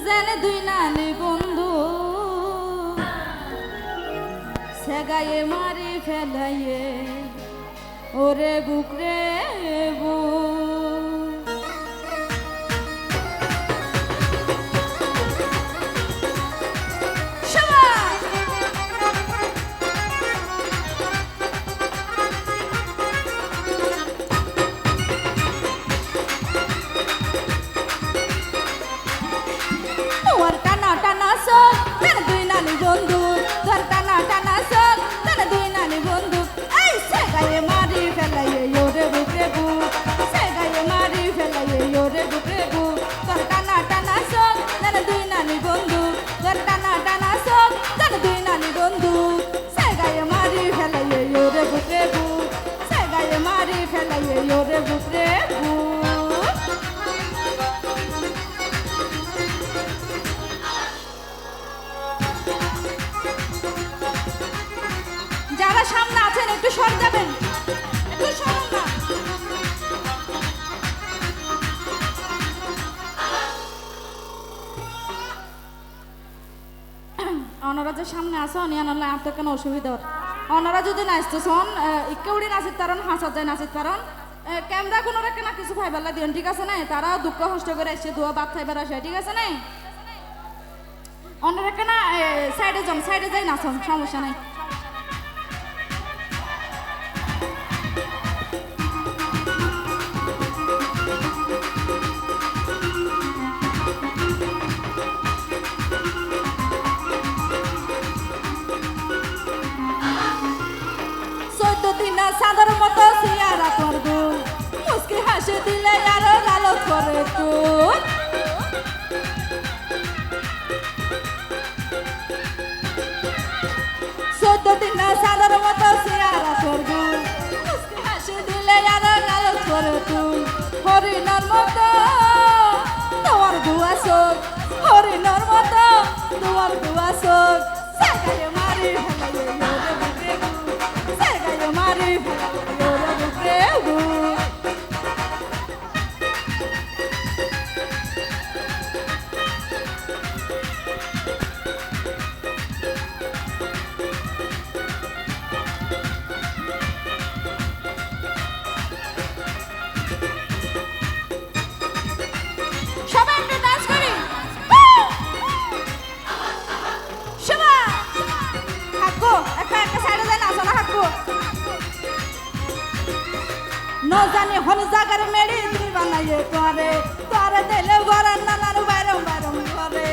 জানে দুই নানি বন্ধু সেগায়ে মারি ফেলাইয়ে ওরে বুকরে যারা সামনে আছেন একটু সরে যাবেন, একটু সরুন না। ওনারা যে সামনে আছে অনিয়া নাহলে আপনার কোনো অসুবিধা হয়। ওনারা যদি নাচতেছেন কেউড়ি নাচিত পারেন, হাসার যায় নাচিত পারেন, ক্যামেরা কোনো রেখে না কিছু ফাইবার দিন, ঠিক আছে না? তারাও দুঃখ কষ্ট করে এসছে ধোয়া বাদ ফাইবার আসে, ঠিক আছে না? ওনারা কেনা সাইডে যান, সাইডে যাই নাচন, সমস্যা নাই। সাদার মতো সিয়ারা করবো মুস্কি হাসি দিলে আরো লালত করে তুই চোদ্দ দিন সাদার মতো সিয়ারা করবো মুস্কি হাসি দিলে আরো লালত করে তুই হরিণর মতো তোমার দুয়া চোখ, হরিণর মতো তোমার দুয়া চোখ সাগায়ে মারি ফেলাইয়ে মারি সবাই একটু ডান্স করি। সবাই হাঁকো, একটা একটা সাইডে যায় নাচো না, হাঁকো। ন জানি হন জাগার মেড়ি তুই বানাইয়ে করে তোরে দিলে গরান নানার বাইরম বাইরম করে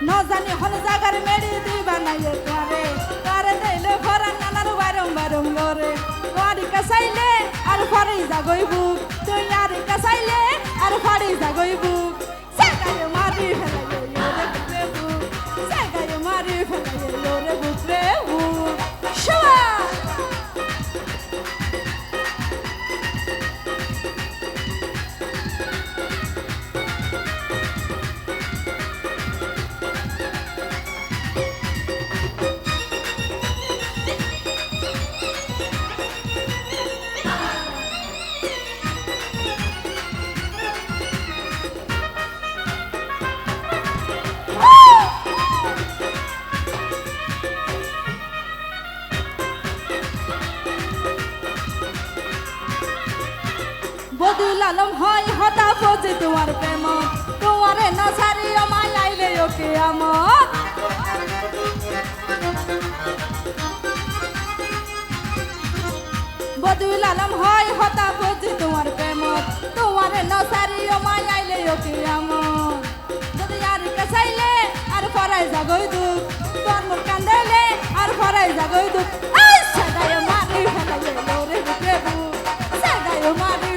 ন জানি হন জাগার মেড়ি তুই বানাইয়ে করে তোরে দিলে গরান নানার বাইরম বাইরম করে ওয়ারি কাসাইলে আর ফাড়ি জাগই বুক তুই আর কাসাইলে আর ফাড়ি জাগই বুক সাগায়ে মারি ফেলাইয়ে ওরে বুকে বুক সাগায়ে মারি ফেলাইয়ে ওরে বুকে বুক শাবা বদুল আলম হয় হতা বোঝে তোমার প্রেম তোমারে না ছাড়িও মাইলাইলে ওকে আমার বদুল আলম হয় হতা বোঝে তোমার প্রেম তোমারে না ছাড়িও মাইলাইলে ওকে আমার যদি আর কাছাইলে আর ফরাই জাগই দুঃখ তোর মুখ কান্দাইলে আর ফরাই জাগই দুঃখ আই সাদায় মারি ফেলাইলে ওরে বুকে বুক সাদায় মারি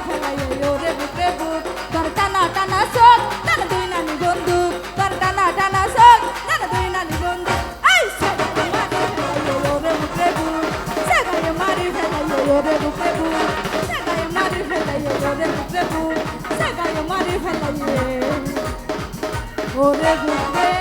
ওরে বুকে বুক তোর টানা টানা চোখ টানা দুই নানি বন্ধু তোর টানা টানা চোখ টানা দুই নানি বন্ধু আই সাগায়ে মারি ফেলাইয়ে ওরে বুকে বুক সাগায়ে মারি ফেলাইয়ে ওরে বুকে বুক সাগায়ে মারি ফেলাইয়ে ওরে বুকে বুক সাগায়ে মারি ফেলাইয়ে ওরে বুকে